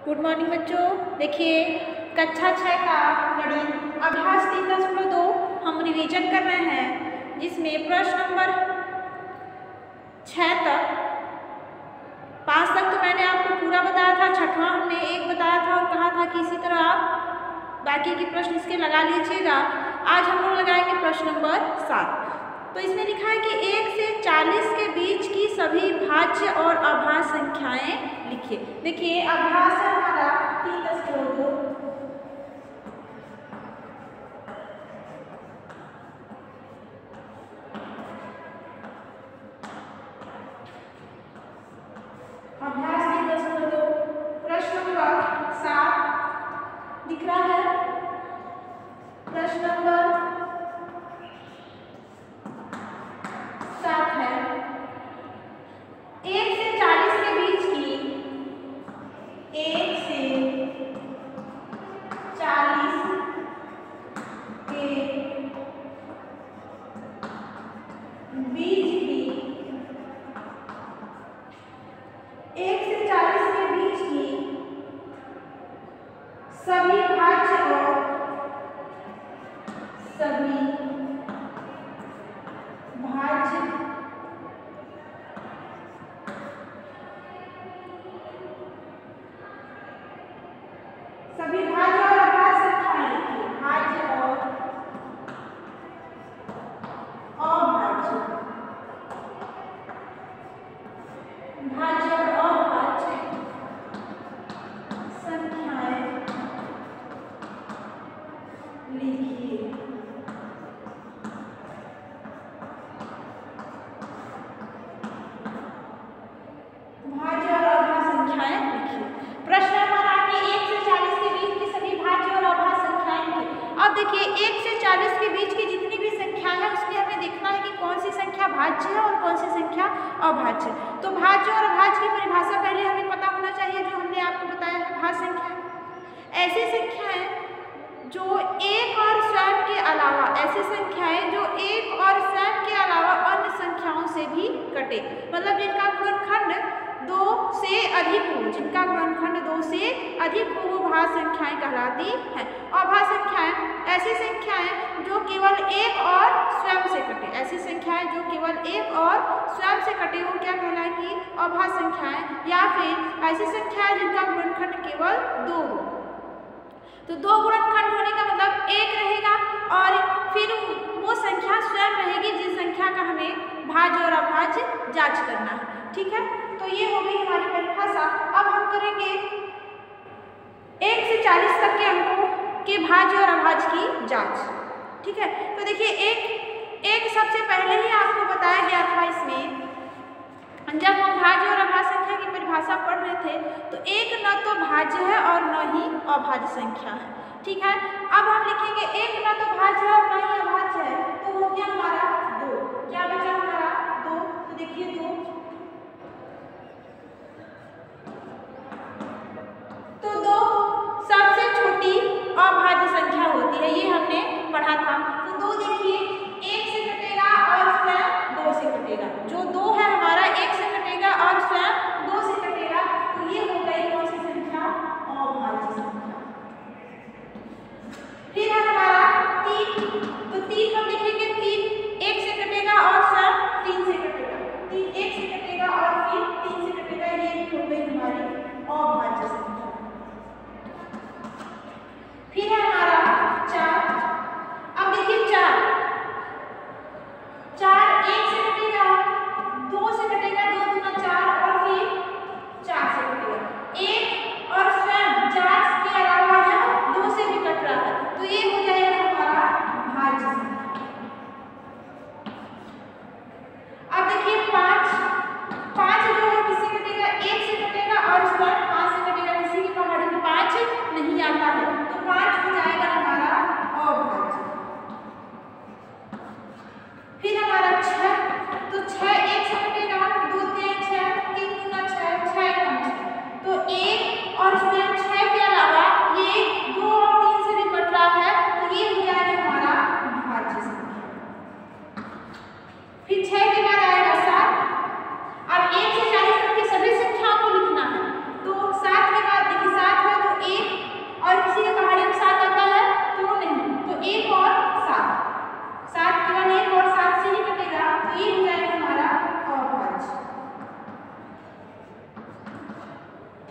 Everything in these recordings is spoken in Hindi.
गुड मॉर्निंग बच्चों। देखिए कक्षा 6 का गणित अभ्यास 3.2 हम रिवीजन कर रहे हैं, जिसमें प्रश्न नंबर 6 तक 5 तक तो मैंने आपको पूरा बताया था, छठवां हमने एक बताया था और कहा था कि इसी तरह आप बाकी के प्रश्न इसके लगा लीजिएगा। आज हम लोग लगाएंगे प्रश्न नंबर 7। तो इसमें लिखा है कि 1 से 40 के बीच की सभी भाज्य और अभाज्य संख्याएं लिखिए। देखिए अभ्यास है हमारा 3.2। अभ्यास 3.2 प्रश्न नंबर 7 दिख रहा है। प्रश्न नंबर 7 है 1 से 40 के बीच की 1 से 40 के बीच की 1 से 40 के बीच की सभी भाज्य और सभी भाज्य और अभाज्य संख्याएं लिखिए। भाज्य और अभाज्य, भाज्य और अभाज्य संख्याएं लिखिए। भाज्य और अभाज्य संख्याएं लिखिए। प्रश्न हमारा आगे 1 से 40 के बीच की सभी भाज्य और अभाज्य संख्याएं लिखिए। अब देखिए 1 से 40 के बीच की जितनी भी संख्याएं हैं उसमें हमें देखना है कि कौन सी संख्या भाज्य है और कौन सी संख्या अभाज्य है। तो भाज्य और अभाज्य की परिभाषा पहले हमें पता होना चाहिए, जो हमने आपको बताया है। भाज्य संख्या ऐसी संख्याएं जो एक और स्वयं के अलावा, ऐसी संख्याएं जो एक और स्वयं के अलावा अन्य संख्याओं से भी कटे, मतलब जिनका गुणनखंड 2 से अधिक हो, जिनका गुणनखंड 2 से अधिक हो, वो भाज्य संख्याएं कहलाती हैं। अभाज्य संख्याएं ऐसी संख्याएं जो केवल एक और स्वयं से कटे, ऐसी संख्याएं जो केवल एक और स्वयं से कटे, वो क्या कहलाएंगी? अभाज्य संख्याएं। या फिर ऐसी संख्याएं जिनका गुणनखंड केवल 2 हो। तो 2 गुणनखंड होने का मतलब 1 रहेगा और फिर वो संख्या स्वयं रहेगी जिस संख्या का हमें भाज्य और अभाज्य जांच करना है। ठीक है, तो ये हो गई हमारी परिभाषा। अब हम करेंगे 1 से 40 तक के अंकों के भाज्य और अभाज्य की जांच। ठीक है, तो देखिए एक सबसे पहले ही आपको बताया गया था इसमें, जब हम भाज्य और अभाज्य संख्या की परिभाषा पढ़ रहे थे, तो एक न तो भाज्य है और न ही अभाज्य संख्या है। ठीक है, अब हम लिखेंगे एक न तो भाज्य है और न ही अभाज्य है, तो हो गया हमारा 2। क्या बचा हमारा? 2। तो देखिए 2, तो 2 सबसे छोटी अभाज्य संख्या होती है, ये हमने पढ़ा था। तो 2 देखिए 1 से कटेगा और स्वयं 2 से कटेगा। जो 2 है हमारा 1 से कटेगा और स्वयं 2 से कटेगा, तो ये हो गई कौन सी संख्या? अभाज्य संख्या। फिर है हमारा 3, तो 3 हम लिखेंगे 3 1 से कटेगा और स्वयं 3 से कटेगा। 3 1 से कटेगा और फिर 3 से कटेगा, ये भी हो गई हमारी अभाज्य संख्या। फिर है हमारा 4। अब देखिए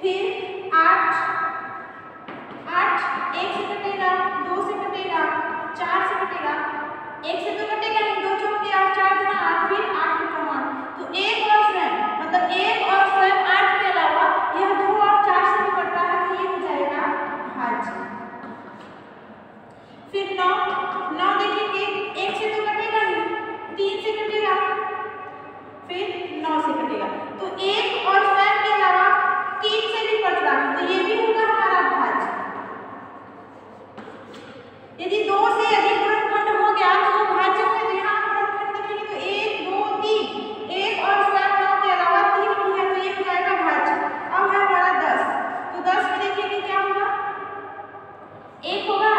फिर 8 1 से कटेगा, 2 से कटेगा, 4 से कटेगा, 1 से तो कटेगा नहीं, 2 चौक 8, 4 दूना 8, फिर 8 का मान। तो 1 और स्वयं मतलब 1 और स्वयं 8 के अलावा यह 2 और 4 से भी कटता है, तो ये हो जाएगा भाज्य। फिर 9 देखेंगे, 1 से तो कटेगा नहीं, 3 से कटेगा, फिर 9 से कटेगा। तो 1 और स्वयं के अलावा 3 से भी कट रहा है, तो ये भी होगा हमारा भाज्य। यदि 2 से अधिक गुणनखंड हो गया तो वो भाज्य है। तो यहाँ गुणनखंड देखेंगे तो 1 2 3, 1 और स्वयं 9 के अलावा 3 भी है, तो ये हो जाएगा भाज्य। अब है हमारा 10, तो 10 में देखेंगे क्या होगा, 1 होगा,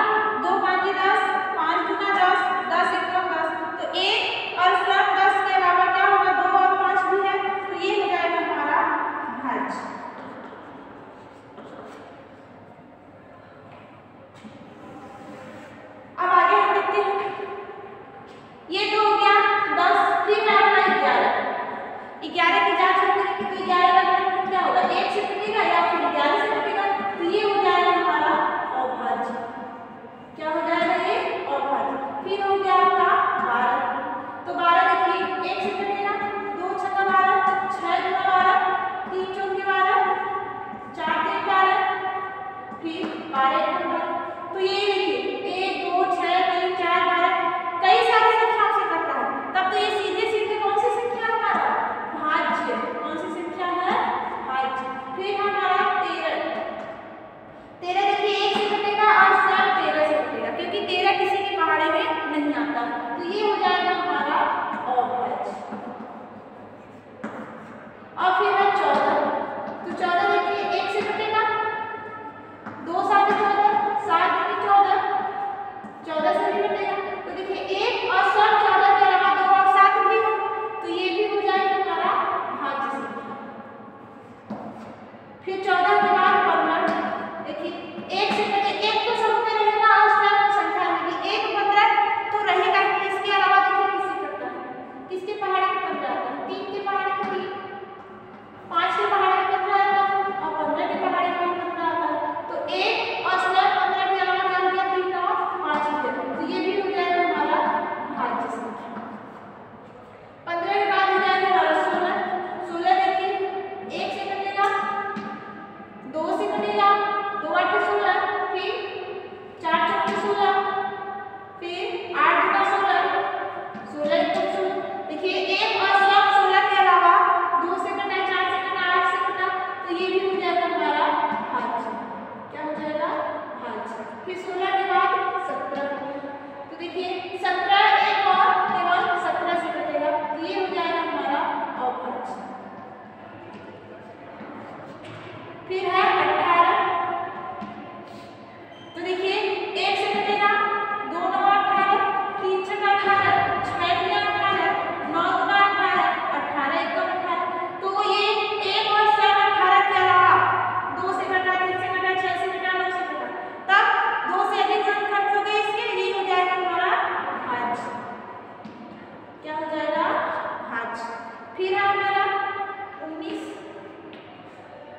2 5 10, 5 दूना 10, 10 1 10, तो 1 और स्वयं 10 के अलावा क्या होगा, 2 और 5 भी है, तो ये हो जाएगा हमारा भाज्य। अब आगे हम देखते हैं, ये तो हो गया 10, फिर है हमारा 11 की जांच हम करेंगे तो 11 का गुणनखंड क्या होगा, 1 से कटेगा या फिर 11 से कटेगा, तो ये हो जाएगा हमारा अभाज्य। क्या हो जाएगा, ये अभाज्य। फिर हो गया आपका 12, तो 12 देखिए 1 से कटेगा, 2 छक्का 12, 6 दूना 12, 3 चौके 12, 4 3 12, फिर 12 1 12, तो ये देखिए 1 2 6 3 4 12 कई सारी संख्याओं से कट रहा है, तब तो ये सीधे सीधे कौन सी संख्या है हमारा, भाज्य। कौन सी संख्या है, भाज्य। फिर हमारा 13 देखिए 1 से कटेगा और स्वयं 13 से कटेगा, क्योंकि 13 किसी के पहाड़े में नहीं आता, तो ये हो जाएगा हमारा अभाज्य। और फिर है 14, तो 14 देखिए 1 से कटेगा, 2 7 14, 7 14, 14 से भी कटेगा, तो देखिए 1 और स्वयं 14 के अलावा 2 और 7 भी हो, तो ये भी हो जाएगा हमारा भाज्य संख्या। फिर 14 के बाद 15, देखिए 1 से कटे, 1 तो सब में रहेगा और स्वयं संख्या रहेगी, 1 15 तो रहेगा ही, इसके अलावा देखिए किससे कटता है, किसके पहाड़े में कट जाता है, 3 के पहाड़े में 3, 5 के पहाड़े में कट जाता है और 15 के पहाड़े में कट जाता है, तो 1 और स्वयं 15 के अलावा क्या हो गया, 3 और 5 हो गया, तो ये भी हो जाएगा हमारा भाज्य संख्या। 15 के बाद हो जाएगा हमारा 16 देखिए 1 से कटेगा, 2 से कटेगा, 2 8 16, फिर 4 चौके 16, फिर 8 दूना 16, 16 1 16, देखिए 1 और स्वयं 16 के अलावा 2 से कटा, 4 से कटा, 8 से कटा, तो ये भी हो जाएगा हमारा भाज्य। क्या हो जाएगा, भाज्य। फिर 16 के बाद 17, तो देखिए 17 1 और केवल 17 से कटेगा, तो ये हो जाएगा हमारा अभाज्य। फिर है 18, तो देखिए 1 से कटेगा, 2 9 18, 3 छक्का 18, 6 दूना 18, 9 दूना 18, 18 1 18, तो ये 1 और स्वयं 18 के अलावा 2 से कटा, 3 से कटा, 6 से कटा, 9 से कटा, तब 2 से अधिक गुणनखंड हो गए इसके, ये हो जाएगा हमारा भाज्य। क्या हो जाएगा, भाज्य। फिर है हमारा 19,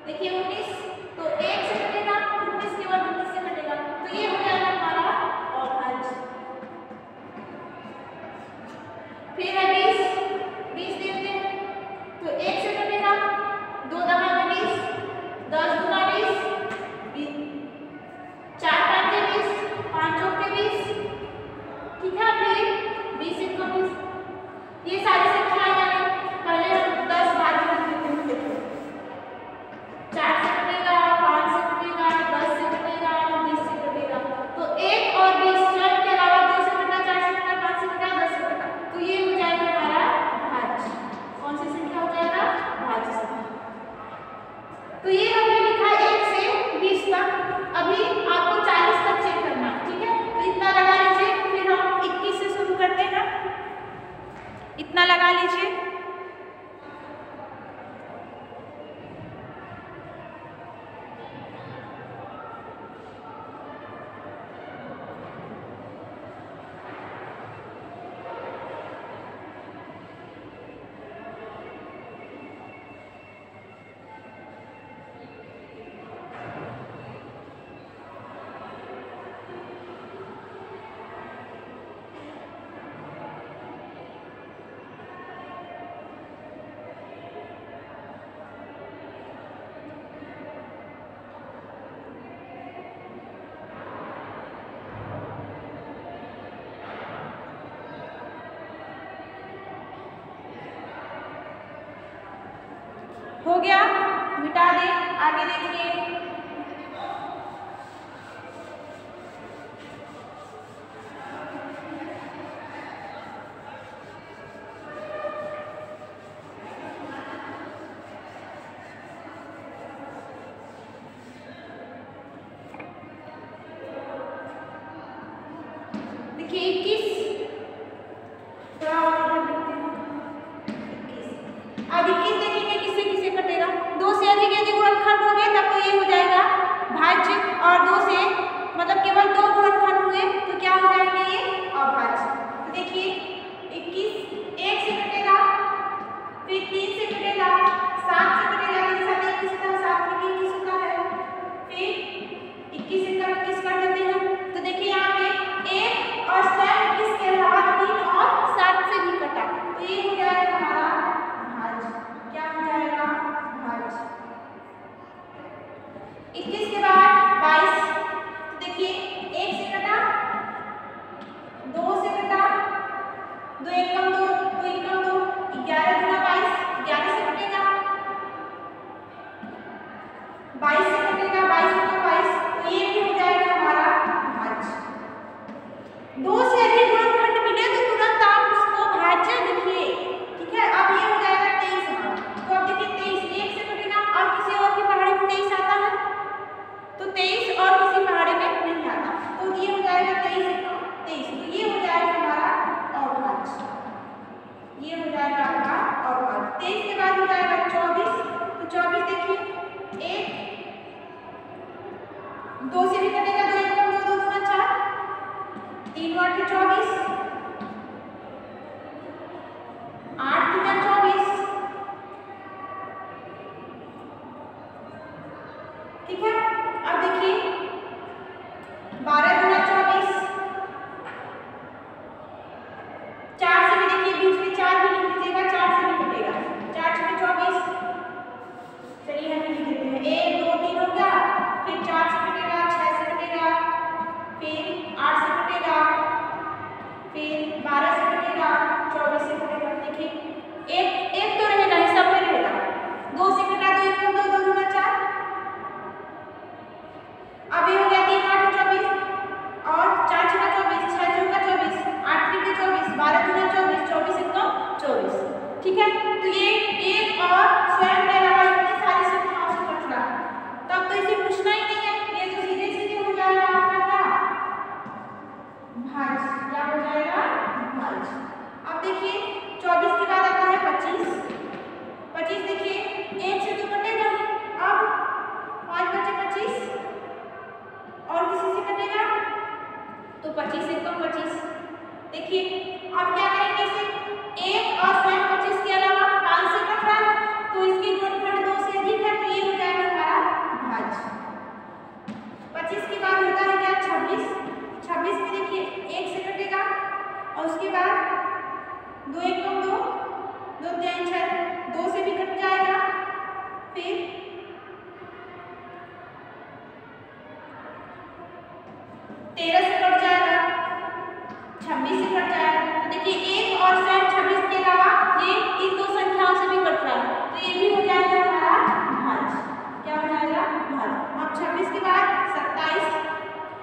देखिए 19, तो 1 से कटेगा, 19 के बाद 19 से कटेगा, तो ये हो जाएगा हमारा अभाज्य। फिर है 20 देखते हैं, तो 1 से कटेगा, 2 दहा 20, 10 दूना 20, 4 5 20, 5 चौके 20, ठीक है, फिर 20 1 20, ये सारी संख्याएं आए। पहले हम 10 भाज्य करते हैं, 4 से कटेगा, 5 से कटेगा, 10 से कटेगा, 20 से कटेगा, तो 1 और 20 स्वयं के अलावा 2 से कटा, 4 से कटा, 5 से कटा, 10 से कटा, तो ये हो जाएगा हमारा भाज्य। कौन सी संख्या हो जाएगा, भाज्य संख्या। तो ये हमने लिखा 1 से 20 तक, अभी आपको 40 तक चेक करना, ठीक है, तो इतना लगा लीजिए, फिर हम 21 से शुरू करते हैं, इतना लगा लीजिए। आगे देखिए देखिए 21 अब 21 देखेंगे किससे किससे कटेगा। 2 से अधिक यदि गुणनखंड हो गए तब तो ये हो जाएगा भाज्य, और 2 से मतलब केवल 2 गुणनखंड हुए तो क्या हो जाएंगे ये अभाज्य। तो देखिए 21 1 से कटेगा, फिर 3 से कटेगा, 7 से कटेगा, 3 7 21 होता है, 7 में 21 होता है, फिर 21 से 21 कर देते हैं। तो देखिए यहाँ पे 1 और 7 इसके अलावा 3 और 7 से भी कटा, तो ये हो जाएगा हमारा भाज्य। क्या हो जाएगा भाज्य। 21 के बाद 22, तो देखिए 1 से कटा, 2 से कटा, 2 एकम 2, 2 एकम 2, 11 गुना 22, 11 से कटेगा, 22 से कटेगा, 22 गुना 22, तो ये भी हो जाएगा हमारा भाज्य। 2 से अधिक गुणनखंड मिले तो तुरंत आप उसको भाज्य लिखिए, ठीक है। अब ये हो जाएगा 23 हमारा। तो अब देखिए 23 1 से कटेगा, और किसी और की पहाड़ी में 23 आता है तो 23 और किसी पहाड़ी में नहीं आता, तो ये हो जाएगा 23 एकम 23, तो ये हो जाएगा हमारा अभाज्य। ये हो जाएगा आपका अभाज्य। 23 के बाद हो जाएगा 24, तो 24 देखिए 1 2 से भी कटेगा, 2 एकम 2, 2 दूना 4, 3 8 24, 8 दूना 24, ठीक है। अब देखिए 12 दूना 24, 4 से भी देखिए बीच में 4 भी लिख लीजिएगा, 4 से भी कटेगा, 4 से 24, चलिए हम लिख देते हैं 1 2 3 हो गया, फिर 4 से कटेगा, 6 से कटेगा, फिर 8 से कटेगा, फिर 12 से कटेगा, 24 से कटेगा। देखिए एक तो रहेगा, ये सब में रहेगा, 2 से कटा, 2 एकम 2, 2 दूना 4, अब ये हो गया 3 8 24, और 4 6 24, 6 चौका 24, 8 3 24, 12 दूना 24, 24 एकम 24, ठीक है। तो ये एक और स्वयं के अलावा इतनी सारी संख्याओं से कट रहा है, तब तो इसे पूछना ही नहीं है, ये तो सीधे सीधे हो जाएगा आपका क्या भाज्य। क्या हो जाएगा भाज्य। अब देखिए 24 के बाद आता है 25, 25 देखिए 1 से तो कटेगा, अब 5 बचे 25, और किसी से कटेगा तो 25 एकम 25। देखिए अब क्या करेंगे इसे, 1 और स्वयं 25 के अलावा 5 से कट रहा है, तो इसकी गुणनखंड 2 से अधिक है, तो ये हो जाएगा हमारा भाज्य। 25 के बाद होता है क्या 26, 26 में देखिए 1 से कटेगा, और उसके बाद 2 एकम 2, 2 3 6, 2 से भी कट जाएगा, फिर 13 से कट जाएगा, 26 से कट जाएगा। तो देखिए 1 और स्वयं 26 के अलावा ये इन 2 संख्याओं से भी कट रहा है, तो ये भी हो जाएगा हमारा भाज्य। क्या हो जाएगा भाज्य। अब 26 के बाद 27,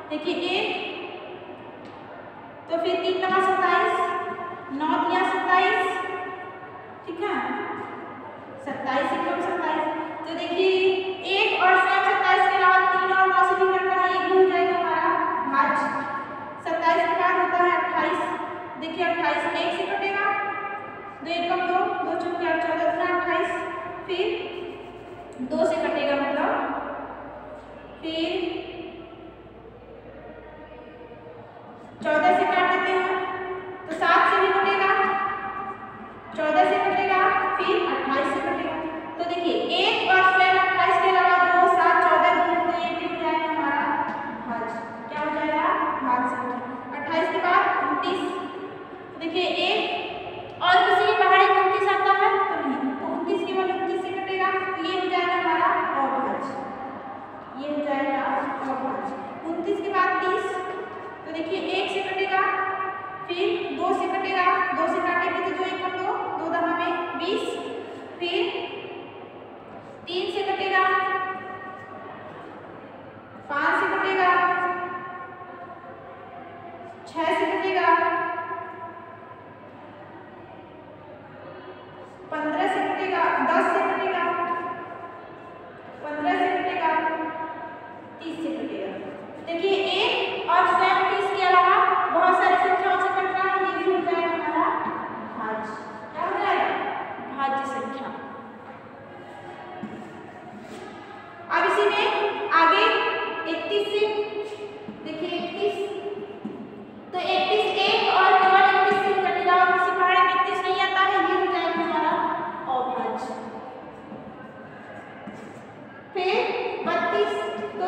देखिए 1, तो फिर 3 9 27, 9 3 27, ठीक है, 27 एकम 27। तो देखिए 1 और स्वयं 27 के अलावा 3 और 9 से भी कट रहा है, ये भी हो जाएगा हमारा भाज्य। 27 के बाद होता है 28, देखिए 28 1 से कटेगा, 2 एकम 2, 2 चौके 8 14 दूना 28, फिर 2 से कटेगा, मतलब फिर 14 से काट देते हैं, तो 7 से भी कटेगा, 14 से कटेगा, फिर 28 से कटेगा। तो देखिए 1 और स्वयं 28 के अलावा 2 7 14 तो ये भी हो जाएगा हमारा भाज्य। क्या हो जाएगा भाज्य। 28 के बाद 29, देखिए 1 और किसी की पहाड़ी में 29 आता है तो नहीं, तो 29 केवल 29 से कटेगा, तो ये हो जाएगा हमारा अभाज्य। ये हो जाएगा अभाज्य। 29 के बाद 30, तो देखिए 1 से कटेगा, फिर 2 से कटेगा, 2 से काटेंगे तो 2 एकम 2, 2 दहा में 20, फिर 3 से कटेगा,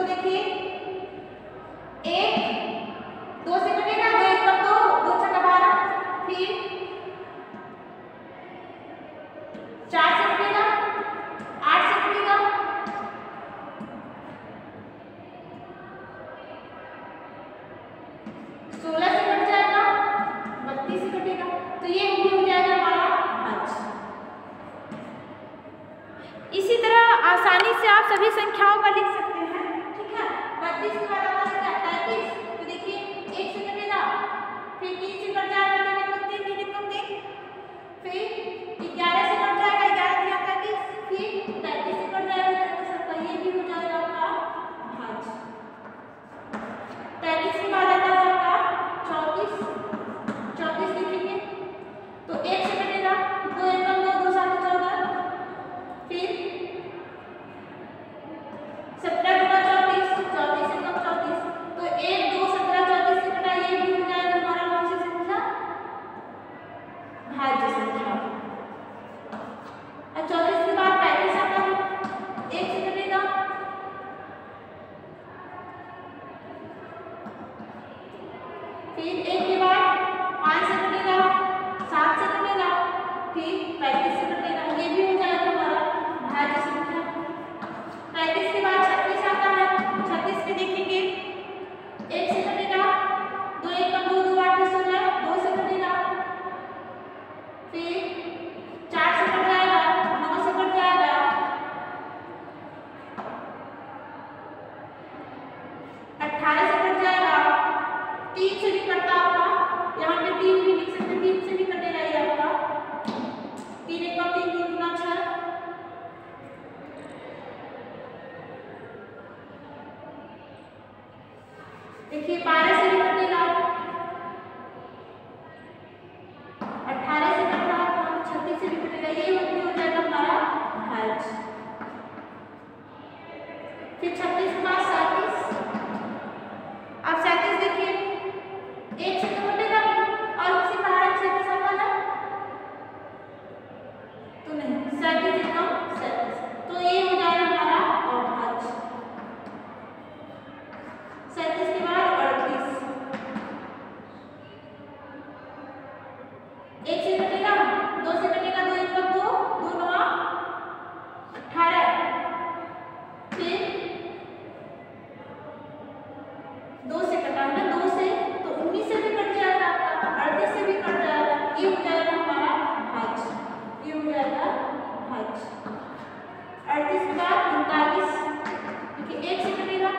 देखिए 1 2 से कटेगा, 2 1 2 2 6 12, फिर 4 से कटेगा, 8 से कटेगा, 16 से कट जाएगा, 32 से कटेगा। तो ये हो जाएगा हमारा भाज्य। इसी तरह आसानी से आप सभी संख्याओं का लिख सकते हैं, ठीक है। 32 के बाद आता है 33, तो देखिए 1 से कटेगा, फिर 3 से कट जाएगा, 3 3 3, फिर 11 से कट जाएगा, 11 3 33, फिर 33 से कट जाएगा 33 सबका, ये भी हो जाएगा आपका भाज्य। 33 के बाद आता है आपका 34, 34 लिखेंगे तो 1 से कटेगा, 2 1 2 2 7 14, फिर 17 गुना 34, 34 से कम 34, तो 1 2 17 34 से कटा, ये भी हो जाएगा हमारा कौन सी संख्या, भाज्य संख्या। अब 34 के बाद 35 आता है, 1 से कटेगा, फिर 1 के बाद 5 से कटेगा, 7 से कटेगा, फिर 35 से कटेगा, ये भी हो जाएगा हमारा भाज्य संख्या। 35 के बाद 36 आता है, 36 पे देखेंगे 1 से कटेगा, 2 1 2 2 8 16, 2 से कटेगा, फिर 4 से कट जाएगा, 9 से कट जाएगा, 18 से कट जाएगा, 3 से भी कटता आपका, यहाँ पे 3 भी लिख सकते, 3 से भी कटेगा ये आपका, 3 1 3 3 गुना 6, देखिए 12 से भी कटेगा, 18 से कट रहा था, 36 से भी कटेगा, ये हो जाएगा हमारा भाज्य। फिर 36 के बाद 37, अब 37 देखिए 1 से तो कटेगा और उसी पहाड़ 37 आता है तो नहीं, 37 से कम 37, तो ये हो जाएगा हमारा अभाज्य। 37 के बाद 38, 1 से कटेगा, 2 से कटेगा, 2 1 2 2 9 18, फिर 2 से कटा है ना, 2 से तो 19 से भी कट जाएगा आपका, 38 से भी कट जाएगा, ये हो जाएगा हमारा भाज्य, ये हो जाएगा भाज्य। 38 के बाद 39, देखिए 1 से कटेगा,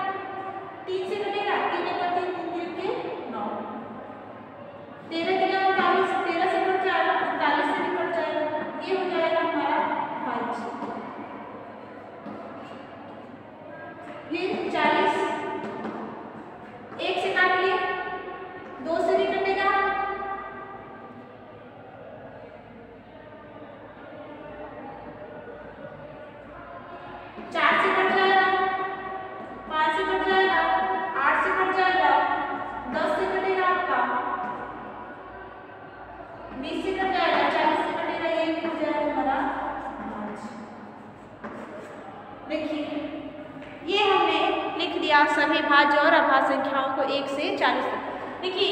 3 से कटेगा, 3 1 3 3 3 9, 13 के बाद 39, 13 से कट जाएगा, 39 से भी कट जाएगा, ये हो जाएगा हमारा भाज्य। फिर 40, 1 से काट लिए, 2 से भी कटेगा, 4 से कट जाएगा, 5 से कट जाएगा, 8 से कट जाएगा, 10 से कटेगा आपका, 20 से कट जाएगा, 40 से कटेगा, ये भी हो जाएगा हमारा भाज्य। देखिए ये हमने लिख दिया सभी भाज्य और अभाज्य संख्याओं को 1 से 40 तक। देखिए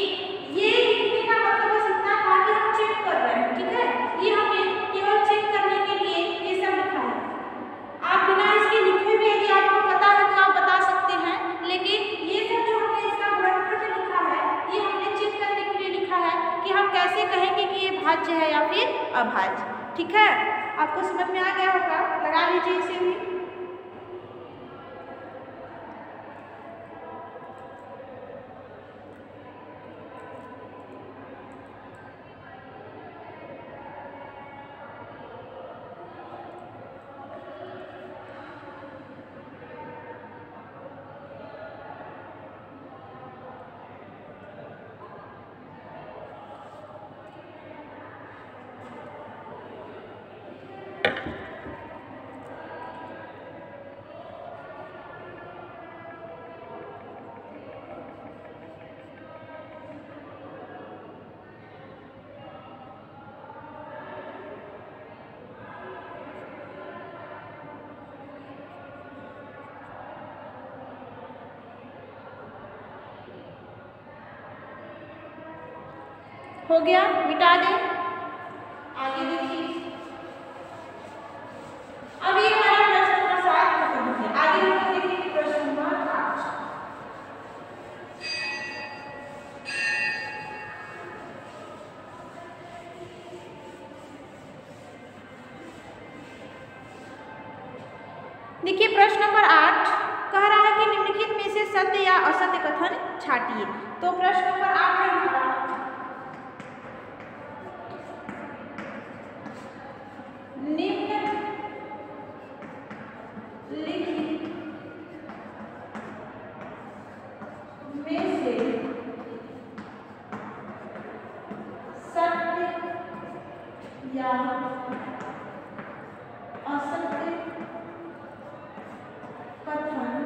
ये लिखने का मतलब बस इतना था कि हम चेक कर रहे हैं, ठीक है, ये हमने केवल चेक करने के लिए ये सब लिखा है। आप बिना इसके लिखे भी यदि आपको पता है तो आप बता सकते हैं, लेकिन ये सब जो हमने इसका वर्णन में लिखा है ये हमने चेक करने के लिए लिखा है कि हम कैसे कहेंगे कि ये भाज्य है या फिर अभाज्य, ठीक है। आपको समझ में आ गया होगा, लगा लीजिए इसे भी। हो गया, मिटा दें। आगे देखिए, अब ये हमारा प्रश्न नंबर 7 खत्म हो गया। आगे हम लोग देखेंगे प्रश्न नंबर 8। देखिए प्रश्न नंबर 8 कह रहा है कि निम्नलिखित में से सत्य या असत्य कथन छांटिए। तो प्रश्न नंबर 8 है हमारा, निम्नलिखित में से सत्य या असत्य कथन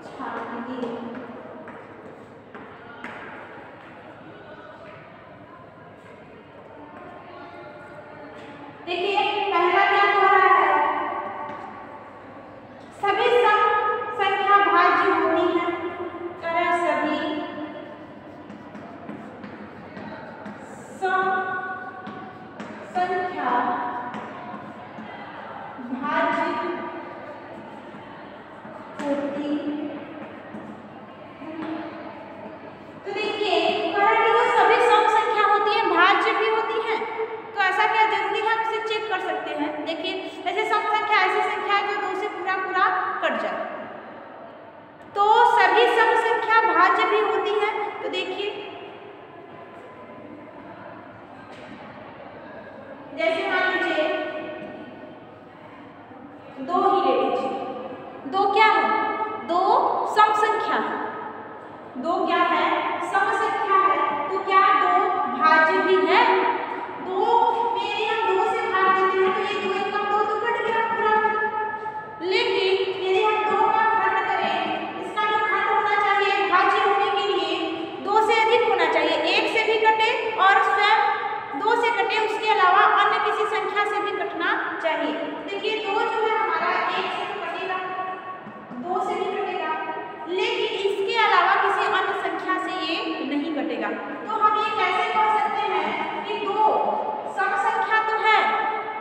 छांटिए। देखिए पहला क्या कह रहा है, सभी सम संख्या भाज्य होती है। कह सभी सम संख्या भाज्य होती। तो देखिए कारण जो सभी सम संख्या होती है भाज्य भी होती है, तो ऐसा क्या जरूरी है, हम इसे चेक कर सकते हैं। देखिए ऐसे सम संख्या ऐसी संख्या है जो 2 से पूरा पूरा कट जाए, तो सभी सम संख्या भाज्य भी होती है। तो देखिए जैसे मान लीजिए 2 ही ले लीजिए, 2 क्या है, 2 सम संख्या है, 2 क्या है, सम संख्या है। तो क्या 2 भाज्य भी है? 2 में हम 2 से भाग देते हैं तो ये 2 एक कम 2 तो कट गया पूरा। लेकिन यदि हम 2 का खंड करें, इसका जो खंड होना चाहिए भाज्य होने के लिए 2 से अधिक होना चाहिए, 1 से भी कटे और स्वयं 2 से कटे, उसके अलावा अन्य किसी संख्या से भी कटना चाहिए। देखिए 2 जो है हमारा 1 से भी कटेगा, 2 से भी कटेगा, लेकिन इसके अलावा किसी अन्य संख्या से ये नहीं कटेगा। तो हम ये कैसे कह सकते हैं कि 2 सम संख्या तो है,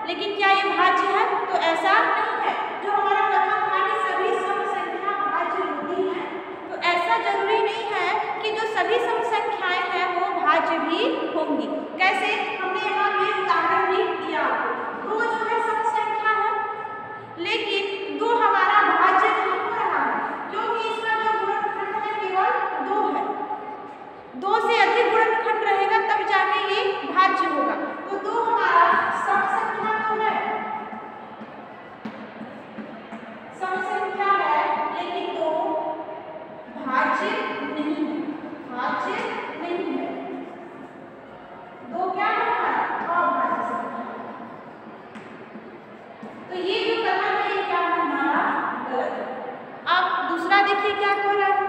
लेकिन क्या ये भाज्य है? तो ऐसा नहीं है। जो हमारा कथन था कि सभी सम संख्या भाज्य होती हैं, तो ऐसा जरूरी नहीं है कि जो सभी सम संख्याएं हैं वो भाज्य भी होंगी। कैसे? हमने यहाँ पे उदाहरण भी दिया, 2 जो है सम संख्या है, लेकिन 2 हमारा भाज्य नहीं हो रहा है, क्योंकि इसका जो गुणनखंड है केवल 2 है। 2 से अधिक गुणनखंड रहेगा तब जाके ये भाज्य होगा। तो 2 हमारा सम संख्या तो है, सम संख्या है, लेकिन 2 भाज्य नहीं है, भाज्य नहीं है। 2 क्या है हमारा, अभाज्य संख्या। तो ये जो कथन है ये क्या है हमारा, गलत है। अब दूसरा देखिए क्या कह रहा है,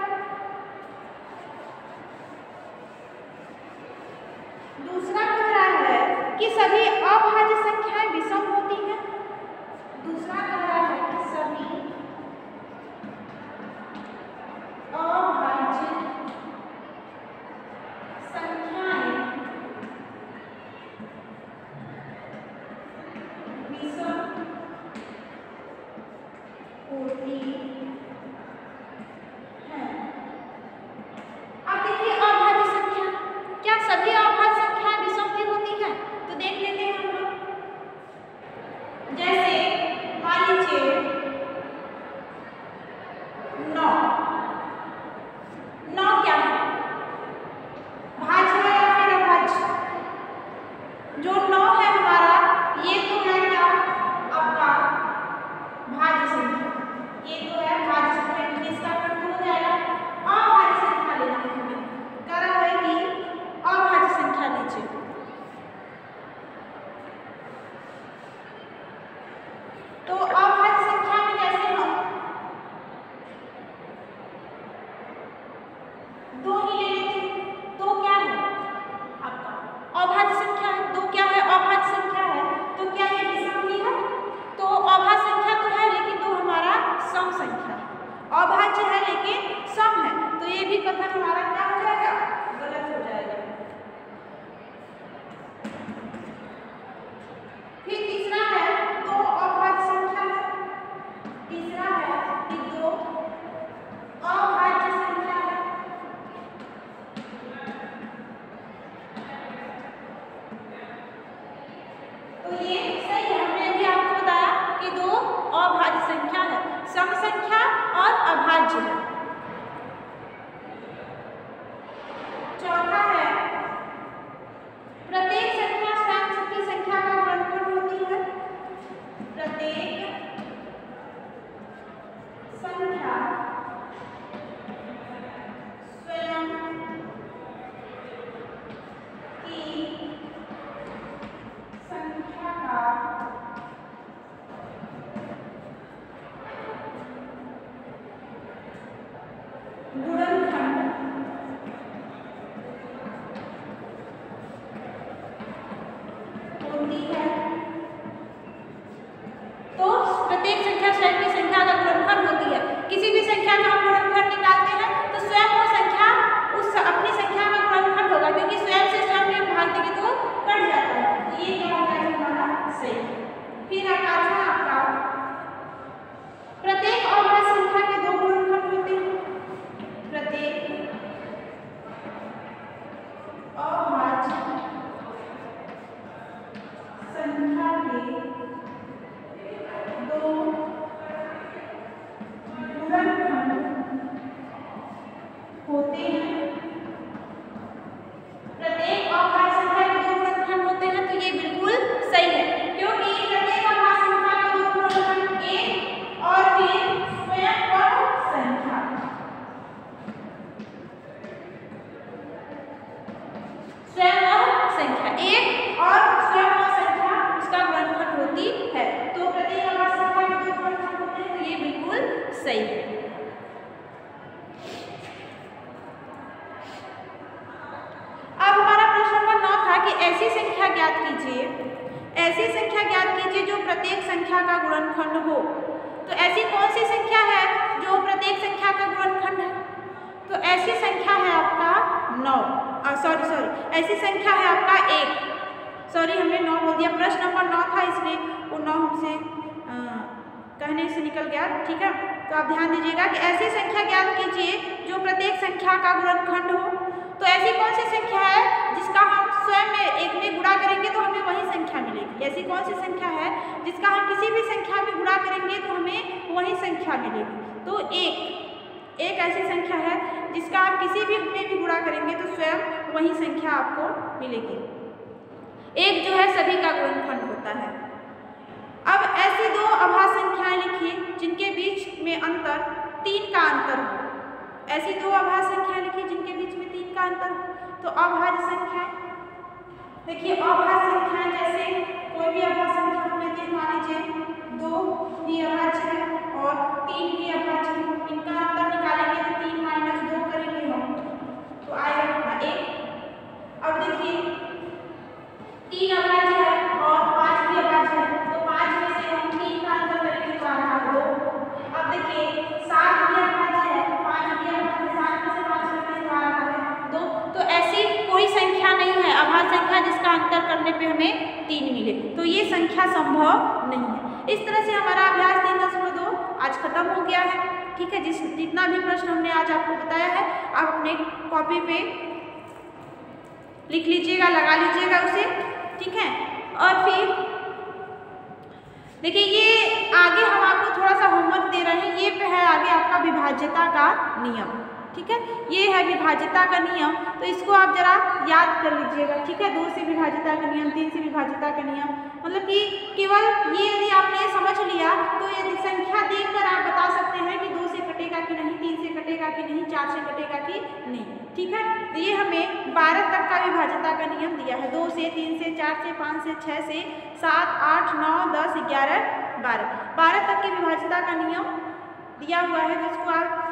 दूसरा कह रहा है कि सभी अभाज्य संख्याएं विषम होती हैं। दूसरा कह रहा है कि सभी अभाज्य संख्याएं विषम होती हैं। अब देखिए अभाज्य संख्या, क्या सभी अभाज्य संख्याएं विषम भी होती हैं? तो देख लेते हैं हम लोग। जैसे मान लीजिए 9, 9 क्या है, भाज्य है या फिर अभाज्य? जो 9 है हमारा ये तो है क्या, आपका भाज्य संख्या, ये तो है संख्या स्वयं की संख्या का गुणनखंड होती है। तो प्रत्येक संख्या स्वयं की संख्या का गुणनखंड होती है। किसी भी संख्या का हम गुणनखंड निकालते हैं तो स्वयं वो संख्या उस अपनी संख्या का गुणनखंड होगा, क्योंकि स्वयं से स्वयं में भाग देंगे तो कट जाता है। ये क्या होगा हमारा सही। फिर आता है आपका प्रत्येक अभाज्य संख्या के दो गुणनखंड होते हैं। प्रत्येक अभाज्य संख्या के दो गुणनखंड होते हैं। प्रत्येक अभाज्य संख्या के दो गुणनखंड होते हैं, तो ये बिल्कुल सही है, क्योंकि प्रत्येक अभाज्य संख्या के दो गुणनखंड एक और फिर स्वयं वह संख्या। स्वयं वह संख्या एक और स्वयं वह संख्या उसका गुणनखंड होती है। तो प्रत्येक अभाज्य संख्या के दो गुणनखंड होते हैं, तो ये बिल्कुल सही है। अब हमारा प्रश्न नंबर 9 था कि ऐसी संख्या ज्ञात कीजिए, ऐसी संख्या ज्ञात कीजिए जो प्रत्येक संख्या का गुणनखंड हो। तो ऐसी कौन सी संख्या है जो प्रत्येक संख्या का गुणनखंड है? तो ऐसी संख्या है आपका 9, ऐसी संख्या है आपका 1। सॉरी, हमने 9 बोल दिया, प्रश्न नंबर 9 था इसलिए वो 9 हमसे कहने से निकल गया। ठीक है, तो आप ध्यान दीजिएगा कि ऐसी संख्या ज्ञात कीजिए जो प्रत्येक संख्या का गुणनखंड हो। तो ऐसी कौन सी संख्या है जिसका हम स्वयं में एक में गुणा करेंगे तो हमें वही संख्या मिलेगी? ऐसी कौन सी संख्या है जिसका हम किसी भी संख्या में गुणा करेंगे तो हमें वही संख्या मिलेगी? तो एक ऐसी संख्या है जिसका आप किसी भी में भी गुणा करेंगे तो स्वयं वही संख्या आपको मिलेगी। एक जो है सभी का गुणनखंड होता है। अब ऐसी दो अभाज्य संख्याएं लिखिए जिनके बीच में अंतर 3 का अंतर हो। ऐसी दो अभाज्य संख्याएं लिखिए जिनके बीच में 3 का अंतर हो। तो अभाज्य संख्या देखिए, अभाज्य संख्याएं जैसे कोई भी अभाज्य संख्या हम लेते हैं, मान लीजिए 2 भी अभाज्य है और 3 भी अभाज्य है। इनका अंतर निकालेंगे तो 3 - 2 करेंगे हम तो आएगा कितना 1। अब देखिए 3 अभाज्य है और 5 भी अभाज्य है, तो 5 में से हम 3 का अंतर करेंगे तो आएगा 2। अब देखिए 7 भी अभाज्य है, 5 भी अभाज्य, 7 में से 5 करेंगे तो आएगा 2। तो ऐसी कोई संख्या नहीं है अभाज्य संख्या जिसका अंतर करने पे हमें 3 मिले, तो ये संख्या संभव नहीं है। इस तरह से हमारा अभ्यास 3.2 आज खत्म हो गया है। ठीक है, जितना भी प्रश्न हमने आज आपको बताया है आप अपने कॉपी पे लिख लीजिएगा, लगा लीजिएगा उसे। ठीक है, और फिर देखिए ये आगे हम आपको थोड़ा सा होमवर्क दे रहे हैं। ये है आगे आपका विभाज्यता का नियम। ठीक है, ये है विभाज्यता का नियम, तो इसको आप जरा याद कर लीजिएगा। ठीक है, 2 से विभाज्यता का नियम, 3 से विभाज्यता का नियम, मतलब कि केवल ये यदि आपने समझ लिया तो यदि संख्या देखकर आप बता सकते हैं कि 2 से कटेगा कि नहीं, 3 से कटेगा कि नहीं, 4 से कटेगा कि नहीं। ठीक है, तो ये हमें 12 तक का विभाज्यता का नियम दिया है। 2 से, 3 से, 4 से, 5 से, 6 से, 7, 8, 9, 10, 11, 12 तक की विभाज्यता का नियम दिया हुआ है, जिसको आप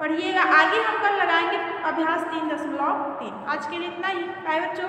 पढ़िएगा। आगे हम कल लगाएंगे अभ्यास 3.3। आज के लिए इतना ही। बाय बच्चों।